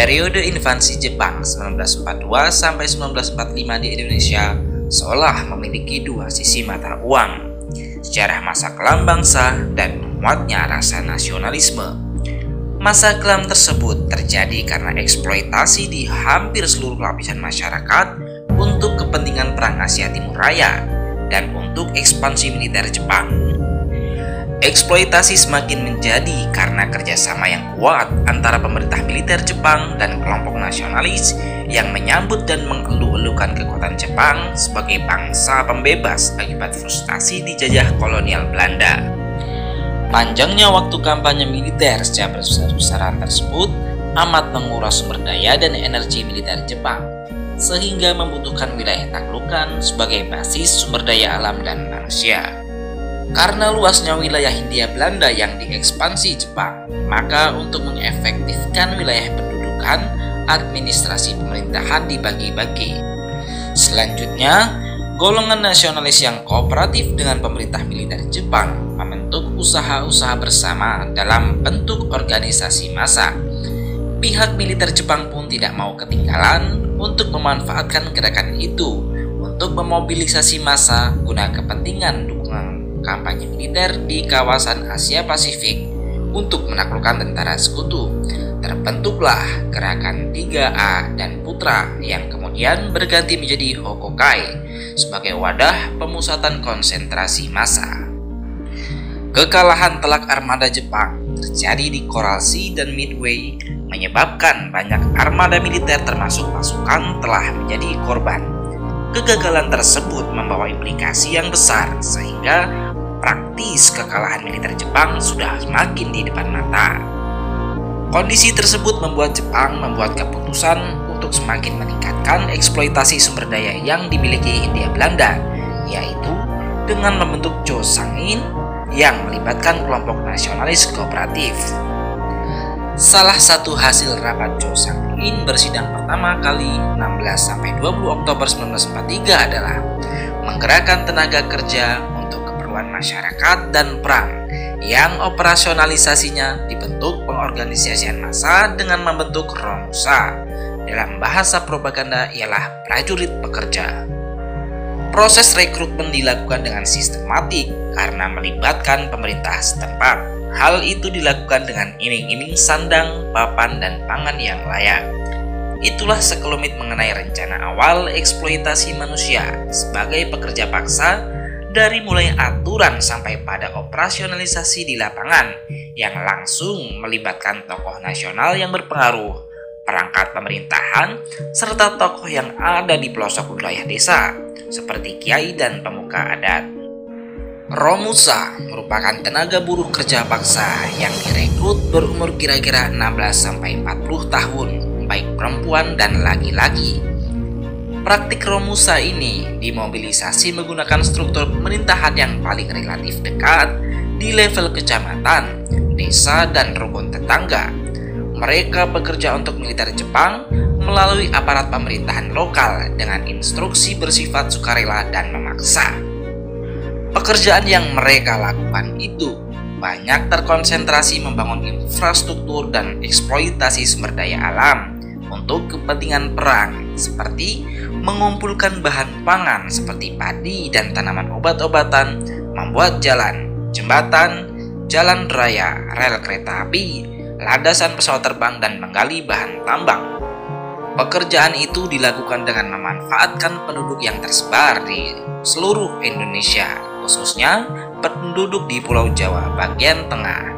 Periode invasi Jepang 1942 sampai 1945 di Indonesia seolah memiliki dua sisi mata uang, sejarah masa kelam bangsa dan menguatnya rasa nasionalisme. Masa kelam tersebut terjadi karena eksploitasi di hampir seluruh lapisan masyarakat untuk kepentingan Perang Asia Timur Raya dan untuk ekspansi militer Jepang. Eksploitasi semakin menjadi karena kerjasama yang kuat antara pemerintah militer Jepang dan kelompok nasionalis yang menyambut dan mengeluh-elukan kekuatan Jepang sebagai bangsa pembebas akibat frustasi dijajah kolonial Belanda. Panjangnya waktu kampanye militer secara besar-besaran tersebut amat menguras sumber daya dan energi militer Jepang, sehingga membutuhkan wilayah taklukan sebagai basis sumber daya alam dan manusia. Karena luasnya wilayah Hindia Belanda yang diekspansi Jepang, maka untuk mengefektifkan wilayah pendudukan, administrasi pemerintahan dibagi-bagi. Selanjutnya, golongan nasionalis yang kooperatif dengan pemerintah militer Jepang membentuk usaha-usaha bersama dalam bentuk organisasi massa. Pihak militer Jepang pun tidak mau ketinggalan untuk memanfaatkan gerakan itu untuk memobilisasi massa guna kepentingan dukungan kampanye militer di kawasan Asia Pasifik untuk menaklukkan tentara sekutu. Terbentuklah gerakan 3A dan Putra yang kemudian berganti menjadi Hokokai sebagai wadah pemusatan konsentrasi massa. Kekalahan telak armada Jepang terjadi di Coral Sea dan Midway menyebabkan banyak armada militer termasuk pasukan telah menjadi korban. Kegagalan tersebut membawa implikasi yang besar sehingga praktis kekalahan militer Jepang sudah semakin di depan mata. Kondisi tersebut membuat Jepang membuat keputusan untuk semakin meningkatkan eksploitasi sumber daya yang dimiliki Hindia Belanda, yaitu dengan membentuk Joseon yang melibatkan kelompok nasionalis kooperatif. Salah satu hasil rapat Joseon bersidang pertama kali 16-20 Oktober 1943 adalah menggerakkan tenaga kerja untuk keperluan masyarakat dan perang, yang operasionalisasinya dibentuk pengorganisasian massa dengan membentuk Romusa. Dalam bahasa propaganda ialah prajurit pekerja. Proses rekrutmen dilakukan dengan sistematik karena melibatkan pemerintah setempat. Hal itu dilakukan dengan iming-iming sandang, papan, dan pangan yang layak. Itulah sekelumit mengenai rencana awal eksploitasi manusia sebagai pekerja paksa, dari mulai aturan sampai pada operasionalisasi di lapangan yang langsung melibatkan tokoh nasional yang berpengaruh, perangkat pemerintahan, serta tokoh yang ada di pelosok wilayah desa seperti kiai dan pemuka adat. Romusa merupakan tenaga buruh kerja paksa yang direkrut berumur kira-kira 16-40 tahun, baik perempuan dan laki-laki. Praktik Romusa ini dimobilisasi menggunakan struktur pemerintahan yang paling relatif dekat di level kecamatan, desa, dan rukun tetangga. Mereka bekerja untuk militer Jepang melalui aparat pemerintahan lokal dengan instruksi bersifat sukarela dan memaksa. Pekerjaan yang mereka lakukan itu banyak terkonsentrasi membangun infrastruktur dan eksploitasi sumber daya alam untuk kepentingan perang, seperti mengumpulkan bahan pangan seperti padi dan tanaman obat-obatan, membuat jalan, jembatan, jalan raya, rel kereta api, landasan pesawat terbang, dan menggali bahan tambang. Pekerjaan itu dilakukan dengan memanfaatkan penduduk yang tersebar di seluruh Indonesia, khususnya penduduk di Pulau Jawa bagian tengah.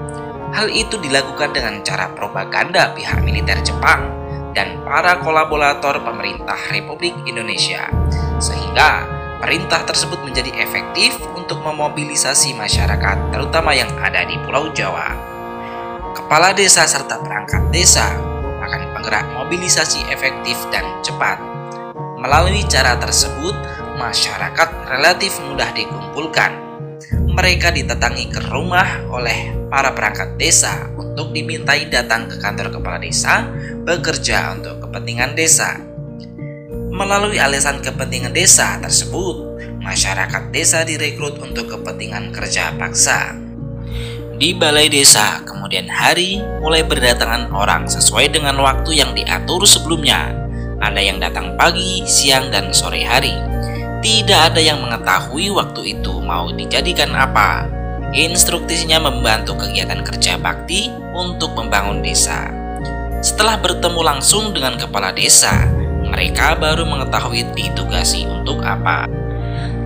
Hal itu dilakukan dengan cara propaganda pihak militer Jepang dan para kolaborator pemerintah Republik Indonesia, sehingga perintah tersebut menjadi efektif untuk memobilisasi masyarakat, terutama yang ada di Pulau Jawa. Kepala desa serta perangkat desa merupakan penggerak mobilisasi efektif dan cepat. Melalui cara tersebut, masyarakat relatif mudah dikumpulkan. Mereka didatangi ke rumah oleh para perangkat desa untuk dimintai datang ke kantor kepala desa bekerja untuk kepentingan desa. Melalui alasan kepentingan desa tersebut, masyarakat desa direkrut untuk kepentingan kerja paksa. Di balai desa kemudian hari mulai berdatangan orang sesuai dengan waktu yang diatur sebelumnya. Ada yang datang pagi, siang, dan sore hari. Tidak ada yang mengetahui waktu itu mau dijadikan apa. Instruksinya membantu kegiatan kerja bakti untuk membangun desa. Setelah bertemu langsung dengan kepala desa, mereka baru mengetahui ditugasi untuk apa.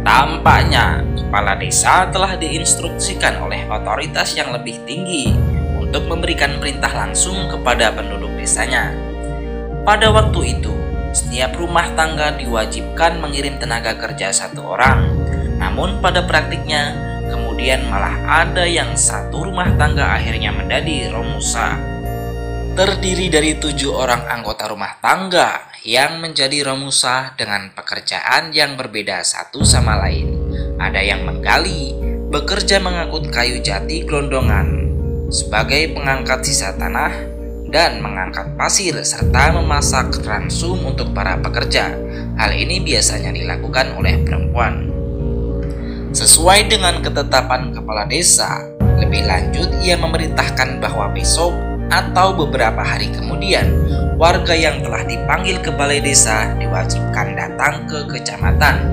Tampaknya kepala desa telah diinstruksikan oleh otoritas yang lebih tinggi untuk memberikan perintah langsung kepada penduduk desanya. Pada waktu itu, setiap rumah tangga diwajibkan mengirim tenaga kerja 1 orang. Namun pada praktiknya, kemudian malah ada yang 1 rumah tangga akhirnya menjadi romusa. Terdiri dari 7 orang anggota rumah tangga yang menjadi romusa dengan pekerjaan yang berbeda satu sama lain. Ada yang menggali, bekerja mengangkut kayu jati gelondongan sebagai pengangkat sisa tanah, dan mengangkat pasir serta memasak ransum untuk para pekerja. Hal ini biasanya dilakukan oleh perempuan. Sesuai dengan ketetapan kepala desa, lebih lanjut ia memerintahkan bahwa besok atau beberapa hari kemudian, warga yang telah dipanggil ke balai desa diwajibkan datang ke kecamatan.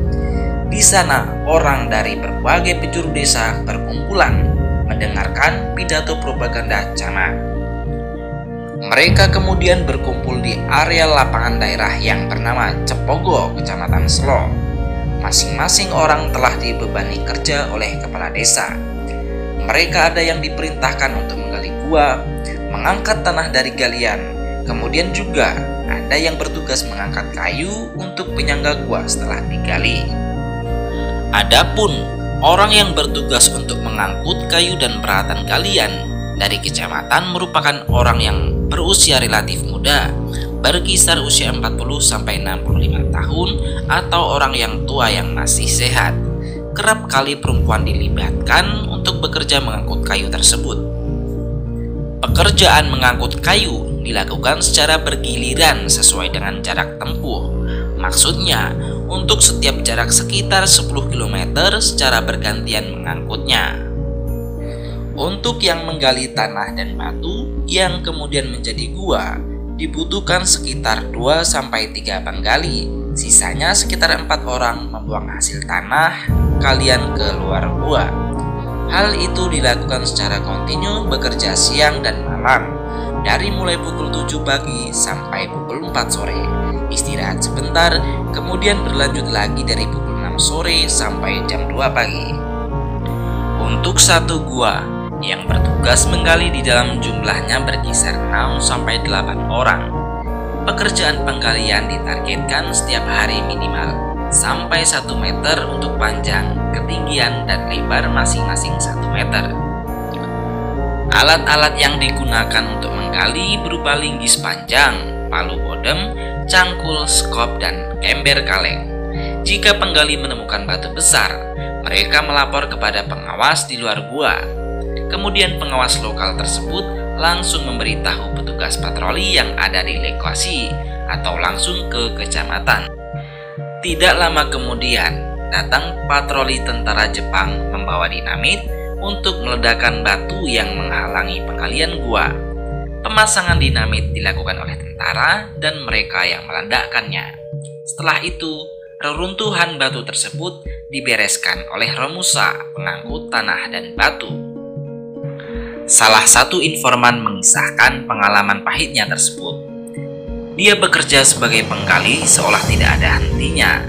Di sana, orang dari berbagai penjuru desa berkumpulan mendengarkan pidato propaganda camat. Mereka kemudian berkumpul di area lapangan daerah yang bernama Cepogo, Kecamatan Selo. Masing-masing orang telah dibebani kerja oleh kepala desa. Mereka ada yang diperintahkan untuk menggali gua, mengangkat tanah dari galian, kemudian juga ada yang bertugas mengangkat kayu untuk penyangga gua setelah digali. Adapun orang yang bertugas untuk mengangkut kayu dan peralatan galian dari kecamatan merupakan orang yang berusia relatif muda, berkisar usia 40-65 tahun, atau orang yang tua yang masih sehat. Kerap kali perempuan dilibatkan untuk bekerja mengangkut kayu tersebut. Pekerjaan mengangkut kayu dilakukan secara bergiliran sesuai dengan jarak tempuh. Maksudnya, untuk setiap jarak sekitar 10 km secara bergantian mengangkutnya. Untuk yang menggali tanah dan batu yang kemudian menjadi gua, dibutuhkan sekitar 2-3 penggali. Sisanya sekitar 4 orang membuang hasil tanah kalian ke luar gua. Hal itu dilakukan secara kontinu, bekerja siang dan malam, dari mulai pukul 7 pagi sampai pukul 4 sore. Istirahat sebentar, kemudian berlanjut lagi dari pukul 6 sore sampai jam 2 pagi. Untuk satu gua yang bertugas menggali di dalam jumlahnya berkisar 6-8 orang. Pekerjaan penggalian ditargetkan setiap hari minimal sampai 1 meter untuk panjang, ketinggian, dan lebar masing-masing 1 meter. Alat-alat yang digunakan untuk menggali berupa linggis panjang, palu bodem, cangkul, skop, dan ember kaleng. Jika penggali menemukan batu besar, mereka melapor kepada pengawas di luar gua. Kemudian pengawas lokal tersebut langsung memberitahu petugas patroli yang ada di lokasi atau langsung ke kecamatan. Tidak lama kemudian, datang patroli tentara Jepang membawa dinamit untuk meledakkan batu yang menghalangi penggalian gua. Pemasangan dinamit dilakukan oleh tentara dan mereka yang meledakkannya. Setelah itu, reruntuhan batu tersebut dibereskan oleh romusa pengangkut tanah dan batu. Salah satu informan mengisahkan pengalaman pahitnya tersebut. Dia bekerja sebagai penggali seolah tidak ada hentinya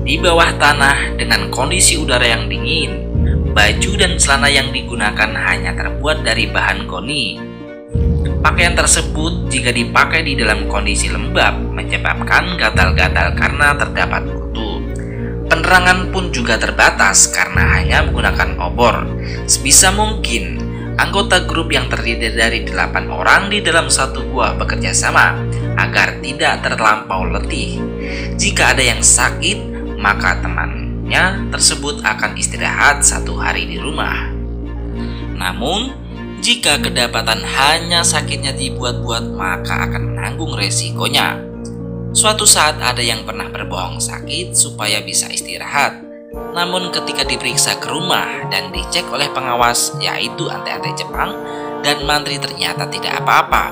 di bawah tanah dengan kondisi udara yang dingin. Baju dan celana yang digunakan hanya terbuat dari bahan goni. Pakaian tersebut jika dipakai di dalam kondisi lembab menyebabkan gatal-gatal karena terdapat kutu. Penerangan pun juga terbatas karena hanya menggunakan obor. Sebisa mungkin anggota grup yang terdiri dari 8 orang di dalam satu gua bekerja sama agar tidak terlampau letih. Jika ada yang sakit, maka temannya tersebut akan istirahat 1 hari di rumah. Namun, jika kedapatan hanya sakitnya dibuat-buat, maka akan menanggung resikonya. Suatu saat ada yang pernah berbohong sakit supaya bisa istirahat. Namun ketika diperiksa ke rumah dan dicek oleh pengawas, yaitu antek-antek Jepang, dan mantri ternyata tidak apa-apa,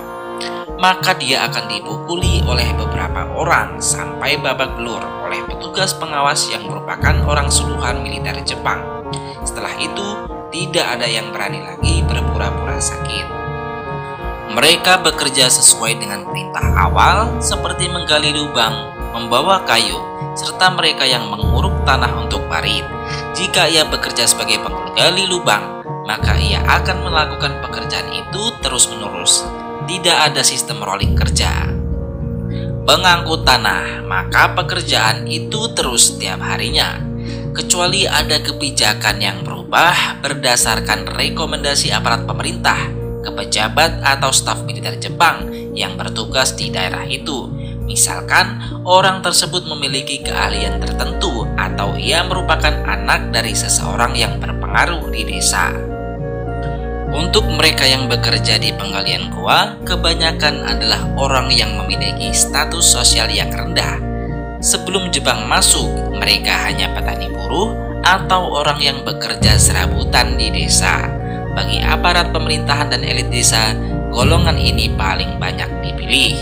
maka dia akan dipukuli oleh beberapa orang sampai babak belur oleh petugas pengawas yang merupakan orang suruhan militer Jepang. Setelah itu, tidak ada yang berani lagi berpura-pura sakit. Mereka bekerja sesuai dengan perintah awal, seperti menggali lubang, membawa kayu, serta mereka yang menguruk tanah untuk parit. Jika ia bekerja sebagai penggali lubang, maka ia akan melakukan pekerjaan itu terus-menerus. Tidak ada sistem rolling kerja. Pengangkut tanah, maka pekerjaan itu terus setiap harinya, kecuali ada kebijakan yang berubah berdasarkan rekomendasi aparat pemerintah ke pejabat atau staf militer Jepang yang bertugas di daerah itu. Misalkan orang tersebut memiliki keahlian tertentu atau ia merupakan anak dari seseorang yang berpengaruh di desa. Untuk mereka yang bekerja di penggalian gua, kebanyakan adalah orang yang memiliki status sosial yang rendah. Sebelum Jepang masuk, mereka hanya petani buruh atau orang yang bekerja serabutan di desa. Bagi aparat pemerintahan dan elit desa, golongan ini paling banyak dipilih.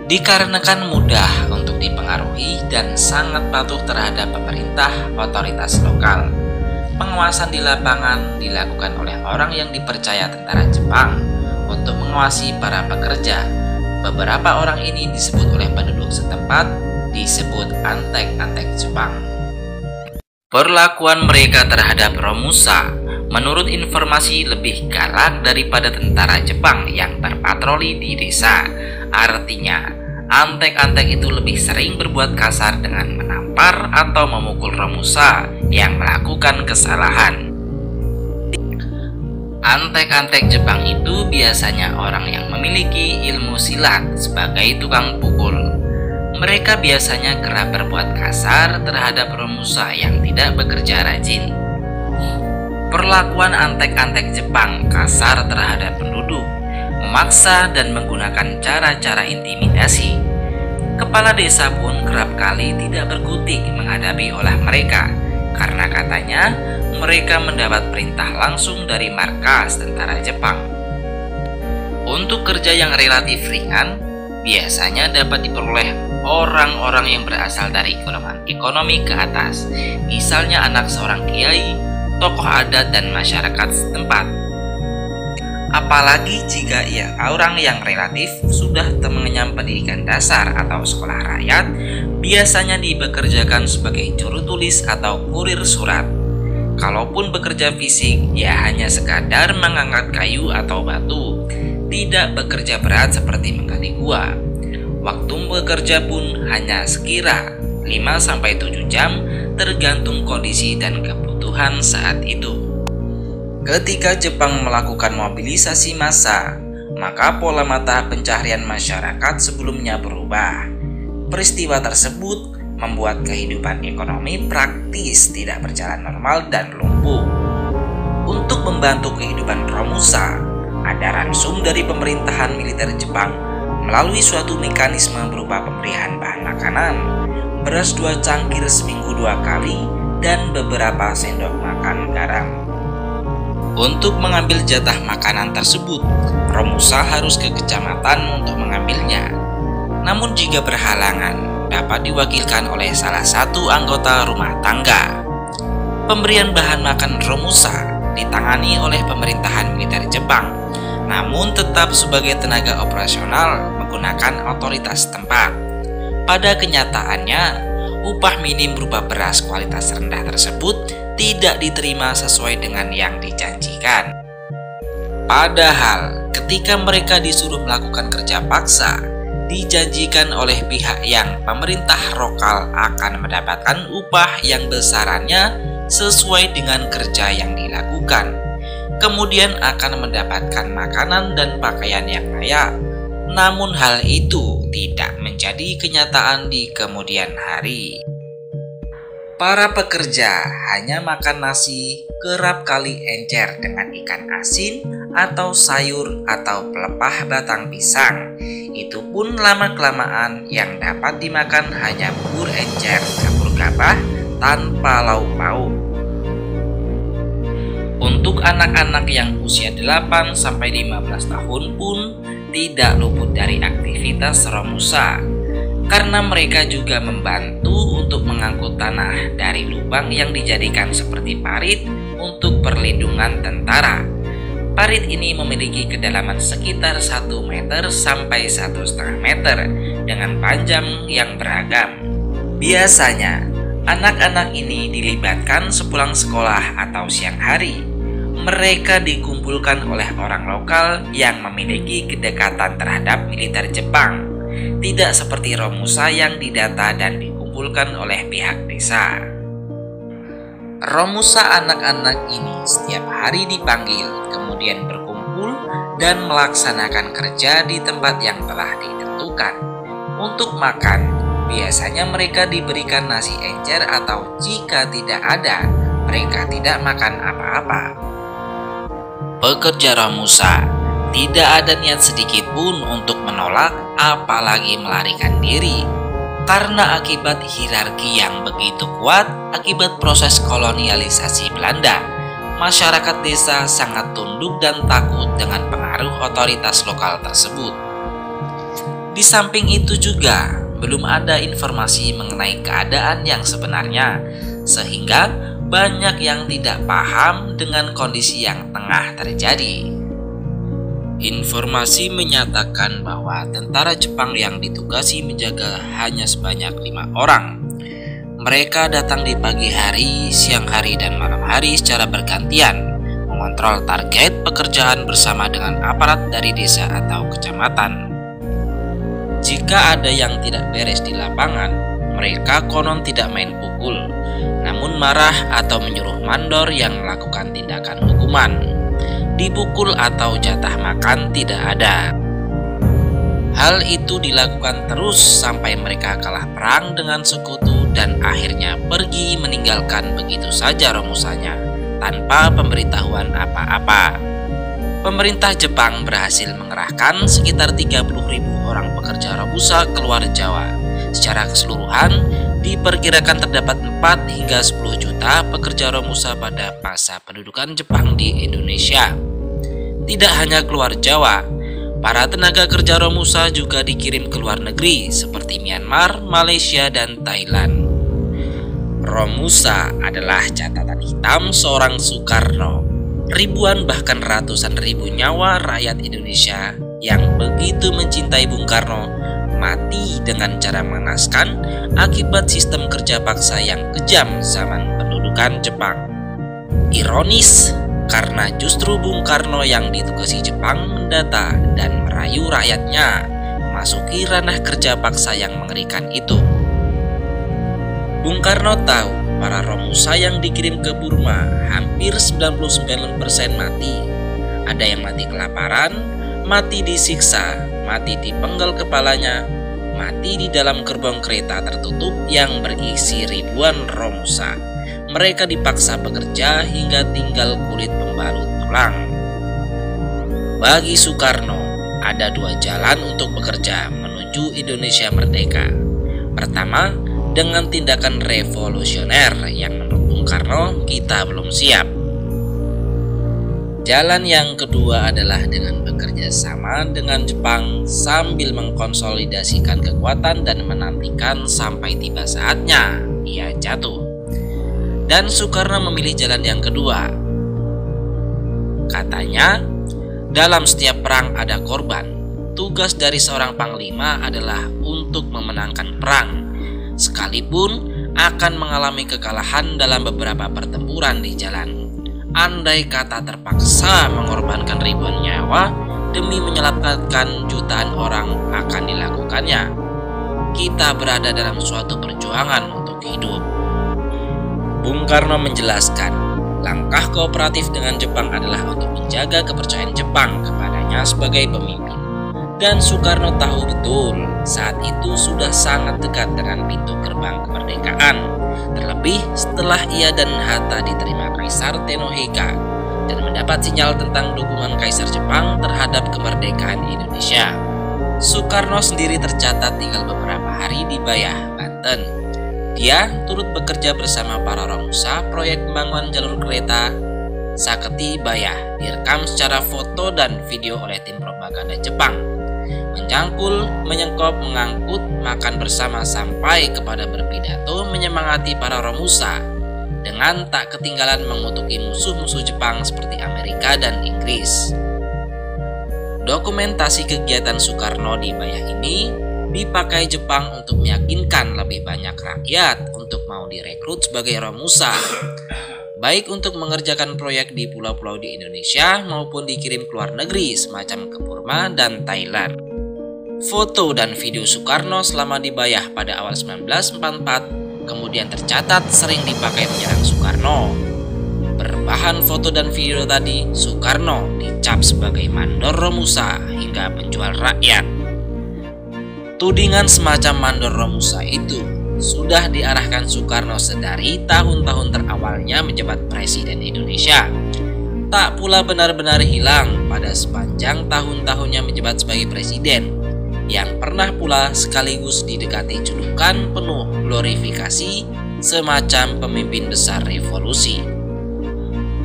Dikarenakan mudah untuk dipengaruhi dan sangat patuh terhadap pemerintah otoritas lokal, pengawasan di lapangan dilakukan oleh orang yang dipercaya tentara Jepang untuk mengawasi para pekerja. Beberapa orang ini disebut oleh penduduk setempat disebut antek-antek Jepang. Perlakuan mereka terhadap Romusa menurut informasi lebih galak daripada tentara Jepang yang berpatroli di desa. Artinya, antek-antek itu lebih sering berbuat kasar dengan menampar atau memukul Romusa yang melakukan kesalahan. Antek-antek Jepang itu biasanya orang yang memiliki ilmu silat sebagai tukang pukul. Mereka biasanya kerap berbuat kasar terhadap Romusa yang tidak bekerja rajin. Perlakuan antek-antek Jepang kasar terhadap penduduk, memaksa dan menggunakan cara-cara intimidasi. Kepala desa pun kerap kali tidak berkutik menghadapi olah mereka, karena katanya mereka mendapat perintah langsung dari markas tentara Jepang. Untuk kerja yang relatif ringan, biasanya dapat diperoleh orang-orang yang berasal dari golongan ekonomi ke atas, misalnya anak seorang kiai, tokoh adat, dan masyarakat setempat. Apalagi jika ia orang yang relatif sudah mengenyam pendidikan dasar atau sekolah rakyat, biasanya dipekerjakan sebagai juru tulis atau kurir surat. Kalaupun bekerja fisik, ia hanya sekadar mengangkat kayu atau batu, tidak bekerja berat seperti menggali gua. Waktu bekerja pun hanya sekira 5-7 jam, tergantung kondisi dan kebutuhan saat itu. Ketika Jepang melakukan mobilisasi massa, maka pola mata pencaharian masyarakat sebelumnya berubah. Peristiwa tersebut membuat kehidupan ekonomi praktis tidak berjalan normal dan lumpuh. Untuk membantu kehidupan Romusa, ada ransum dari pemerintahan militer Jepang melalui suatu mekanisme berupa pemberian bahan makanan, beras 2 cangkir seminggu 2 kali, dan beberapa sendok makan garam. Untuk mengambil jatah makanan tersebut, Romusa harus ke kecamatan untuk mengambilnya. Namun jika berhalangan, dapat diwakilkan oleh salah satu anggota rumah tangga. Pemberian bahan makan Romusa ditangani oleh pemerintahan militer Jepang, namun tetap sebagai tenaga operasional menggunakan otoritas setempat. Pada kenyataannya, upah minim berupa beras kualitas rendah tersebut tidak diterima sesuai dengan yang dijanjikan. Padahal ketika mereka disuruh melakukan kerja paksa, dijanjikan oleh pihak yang pemerintah lokal akan mendapatkan upah yang besarannya sesuai dengan kerja yang dilakukan. Kemudian akan mendapatkan makanan dan pakaian yang layak. Namun hal itu tidak menjadi kenyataan di kemudian hari. Para pekerja hanya makan nasi, kerap kali encer dengan ikan asin atau sayur atau pelepah batang pisang. Itu pun lama-kelamaan yang dapat dimakan hanya bubur encer campur gabah, tanpa lauk pauk. Untuk anak-anak yang usia 8-15 tahun pun tidak luput dari aktivitas Romusa, karena mereka juga membantu untuk mengangkut tanah dari lubang yang dijadikan seperti parit untuk perlindungan tentara. Parit ini memiliki kedalaman sekitar 1 meter sampai 1,5 meter dengan panjang yang beragam. Biasanya, anak-anak ini dilibatkan sepulang sekolah atau siang hari. Mereka dikumpulkan oleh orang lokal yang memiliki kedekatan terhadap militer Jepang, tidak seperti Romusa yang didata dan dikumpulkan oleh pihak desa. Romusa anak-anak ini setiap hari dipanggil, kemudian berkumpul dan melaksanakan kerja di tempat yang telah ditentukan. Untuk makan, biasanya mereka diberikan nasi encer atau jika tidak ada, mereka tidak makan apa-apa. Pekerja Romusa tidak ada niat sedikit pun untuk menolak, apalagi melarikan diri. Karena akibat hierarki yang begitu kuat, akibat proses kolonialisasi Belanda, masyarakat desa sangat tunduk dan takut dengan pengaruh otoritas lokal tersebut. Di samping itu juga, belum ada informasi mengenai keadaan yang sebenarnya, sehingga banyak yang tidak paham dengan kondisi yang tengah terjadi. Informasi menyatakan bahwa tentara Jepang yang ditugasi menjaga hanya sebanyak 5 orang. Mereka datang di pagi hari, siang hari, dan malam hari secara bergantian, mengontrol target pekerjaan bersama dengan aparat dari desa atau kecamatan. Jika ada yang tidak beres di lapangan, mereka konon tidak main pukul, namun marah atau menyuruh mandor yang melakukan tindakan hukuman. Dipukul atau jatah makan tidak ada. Hal itu dilakukan terus sampai mereka kalah perang dengan sekutu dan akhirnya pergi meninggalkan begitu saja Romusanya tanpa pemberitahuan apa-apa. Pemerintah Jepang berhasil mengerahkan sekitar 30.000 orang pekerja Romusa keluar Jawa. Secara keseluruhan, diperkirakan terdapat 4 hingga 10 juta pekerja Romusa pada masa pendudukan Jepang di Indonesia. Tidak hanya keluar Jawa, para tenaga kerja Romusa juga dikirim ke luar negeri seperti Myanmar, Malaysia, dan Thailand. Romusa adalah catatan hitam seorang Soekarno. Ribuan bahkan ratusan ribu nyawa rakyat Indonesia yang begitu mencintai Bung Karno mati dengan cara mengenaskan akibat sistem kerja paksa yang kejam zaman pendudukan Jepang. Ironis, karena justru Bung Karno yang ditugasi Jepang mendata dan merayu rakyatnya memasuki ranah kerja paksa yang mengerikan itu. Bung Karno tahu para Romusa yang dikirim ke Burma hampir 99% mati. Ada yang mati kelaparan, mati disiksa, mati dipenggal kepalanya, mati di dalam gerbong kereta tertutup yang berisi ribuan Romusa. Mereka dipaksa bekerja hingga tinggal kulit pembalut tulang. Bagi Soekarno, ada 2 jalan untuk bekerja menuju Indonesia merdeka. Pertama, dengan tindakan revolusioner yang menurut Bung Karno kita belum siap. Jalan yang kedua adalah dengan bekerja sama dengan Jepang sambil mengkonsolidasikan kekuatan dan menantikan sampai tiba saatnya ia jatuh. Dan Soekarno memilih jalan yang kedua. Katanya, dalam setiap perang ada korban. Tugas dari seorang panglima adalah untuk memenangkan perang, sekalipun akan mengalami kekalahan dalam beberapa pertempuran di jalan. Andai kata terpaksa mengorbankan ribuan nyawa demi menyelamatkan jutaan orang akan dilakukannya. Kita berada dalam suatu perjuangan untuk hidup. Bung Karno menjelaskan, langkah kooperatif dengan Jepang adalah untuk menjaga kepercayaan Jepang kepadanya sebagai pemimpin. Dan Soekarno tahu betul saat itu sudah sangat dekat dengan pintu gerbang kemerdekaan. Terlebih setelah ia dan Hatta diterima Kaisar Tenoheka dan mendapat sinyal tentang dukungan Kaisar Jepang terhadap kemerdekaan Indonesia. Soekarno sendiri tercatat tinggal beberapa hari di Bayah, Banten. Dia turut bekerja bersama para Romusa proyek pembangunan jalur kereta Saketi Bayah direkam secara foto dan video oleh tim propaganda Jepang. Menjangkul, menyengkop, mengangkut, makan bersama sampai kepada berpidato menyemangati para Romusa dengan tak ketinggalan mengutuki musuh-musuh Jepang seperti Amerika dan Inggris. Dokumentasi kegiatan Soekarno di Bayah ini dipakai Jepang untuk meyakinkan lebih banyak rakyat untuk mau direkrut sebagai Romusa, baik untuk mengerjakan proyek di pulau-pulau di Indonesia maupun dikirim ke luar negeri semacam ke Burma dan Thailand. Foto dan video Soekarno selama di Bayah pada awal 1944 kemudian tercatat sering dipakai menyerang Soekarno. Berbahan foto dan video tadi, Soekarno dicap sebagai mandor Romusa hingga penjual rakyat. Tudingan semacam mandor Romusa itu sudah diarahkan Soekarno sedari tahun-tahun terawalnya menjabat Presiden Indonesia. Tak pula benar-benar hilang pada sepanjang tahun-tahunnya menjabat sebagai Presiden, yang pernah pula sekaligus didekati julukan penuh glorifikasi semacam pemimpin besar revolusi.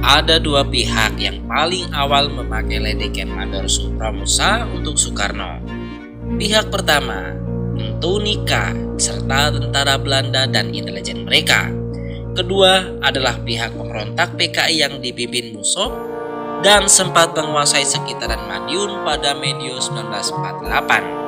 Ada dua pihak yang paling awal memakai ledekan mandor Romusa untuk Soekarno. Pihak pertama, tentu Nika serta tentara Belanda dan intelijen mereka. Kedua adalah pihak pemberontak PKI yang dipimpin Musso dan sempat menguasai sekitaran Madiun pada medio 1948.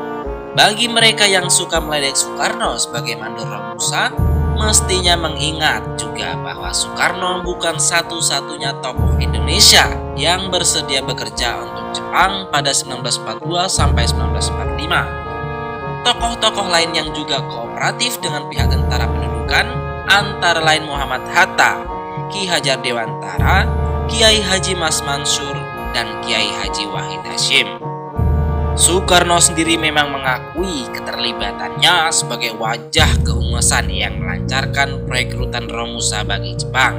Bagi mereka yang suka meledek Soekarno sebagai mandor Romusa, mestinya mengingat juga bahwa Soekarno bukan satu-satunya tokoh Indonesia yang bersedia bekerja untuk Jepang pada 1942 sampai 1945. Tokoh-tokoh lain yang juga kooperatif dengan pihak tentara pendudukan antara lain Muhammad Hatta, Ki Hajar Dewantara, Kiai Haji Mas Mansur, dan Kiai Haji Wahid Hasyim. Soekarno sendiri memang mengakui keterlibatannya sebagai wajah kehumasan yang melancarkan perekrutan Romusa bagi Jepang.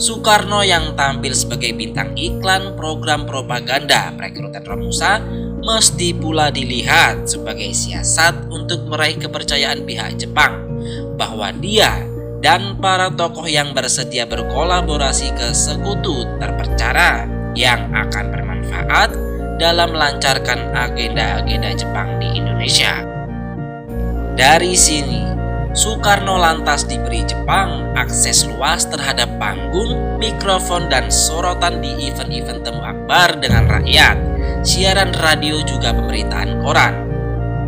Soekarno yang tampil sebagai bintang iklan program propaganda perekrutan Romusa mesti pula dilihat sebagai siasat untuk meraih kepercayaan pihak Jepang bahwa dia dan para tokoh yang bersedia berkolaborasi ke sekutu terpercaya yang akan bermanfaat dalam melancarkan agenda-agenda Jepang di Indonesia. Dari sini, Soekarno lantas diberi Jepang akses luas terhadap panggung, mikrofon, dan sorotan di event-event temu akbar dengan rakyat, siaran radio juga pemberitaan koran.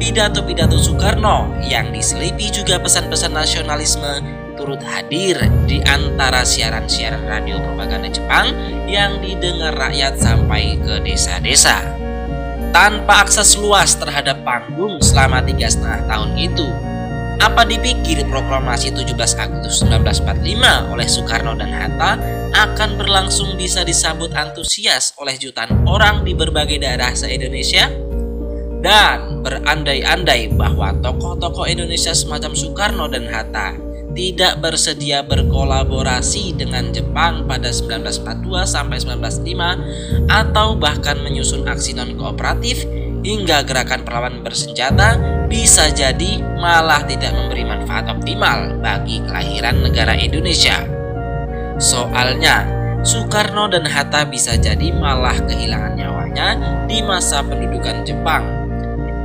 Pidato-pidato Soekarno yang diselipi juga pesan-pesan nasionalisme turut hadir di antara siaran-siaran radio propaganda Jepang yang didengar rakyat sampai ke desa-desa. Tanpa akses luas terhadap panggung selama 3,5 tahun itu, apa dipikir proklamasi 17 Agustus 1945 oleh Soekarno dan Hatta akan berlangsung bisa disambut antusias oleh jutaan orang di berbagai daerah se-Indonesia? Dan berandai-andai bahwa tokoh-tokoh Indonesia semacam Soekarno dan Hatta tidak bersedia berkolaborasi dengan Jepang pada 1942 sampai 1945 atau bahkan menyusun aksi non-kooperatif hingga gerakan perlawanan bersenjata, bisa jadi malah tidak memberi manfaat optimal bagi kelahiran negara Indonesia. Soalnya, Soekarno dan Hatta bisa jadi malah kehilangan nyawanya di masa pendudukan Jepang.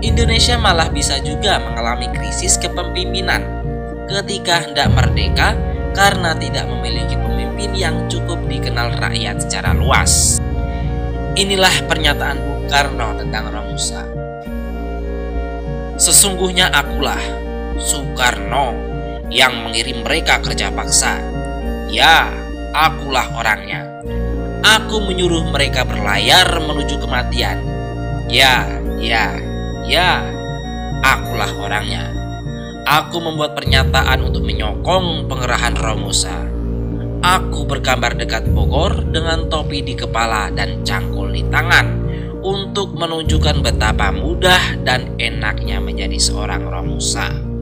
Indonesia malah bisa juga mengalami krisis kepemimpinan ketika hendak merdeka karena tidak memiliki pemimpin yang cukup dikenal rakyat secara luas. Inilah pernyataan Bung Karno tentang Romusa. Sesungguhnya akulah Soekarno yang mengirim mereka kerja paksa. Ya, akulah orangnya. Aku menyuruh mereka berlayar menuju kematian. Ya, akulah orangnya. Aku membuat pernyataan untuk menyokong pengerahan Romusa. Aku bergambar dekat Bogor dengan topi di kepala dan cangkul di tangan untuk menunjukkan betapa mudah dan enaknya menjadi seorang Romusa.